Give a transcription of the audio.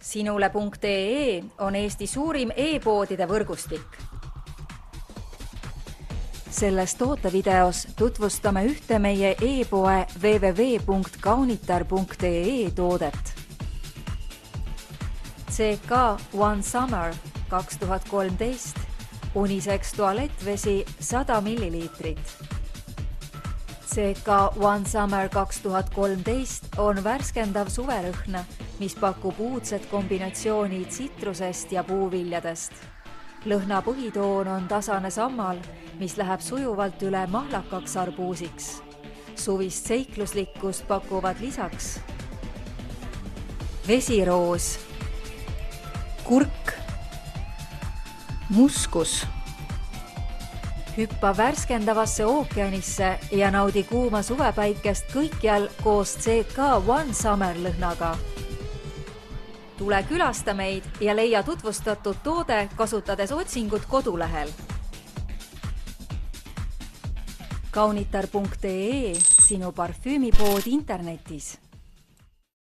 Sinule.ee on Eesti suurim e-poodide võrgustik. Selles tootevideos tutvustame ühte meie e-poe www.kaunitar.ee toodet. CK One Summer 2013 Unisex tualettvesi 100 milliliitrit. CK One Summer 2013 on värskendav suverõhn, mis pakub uudset kombinatsiooni tsitrusest ja puuviljadest. Lõhna põhitoon on tasane sammal, mis läheb sujuvalt üle mahlakaks arbuusiks. Suvist seikluslikkust pakuvad lisaks vesiroos, kurk, muskus. Hüppa värskendavasse ookeanisse ja naudi kuuma suvepäikest kõikjal koos CK One Summer lõhnaga. Tule külasta meid ja leia tutvustatud toode kasutades otsingut kodulehel. Kaunitar.ee, sinu parfüümipood internetis.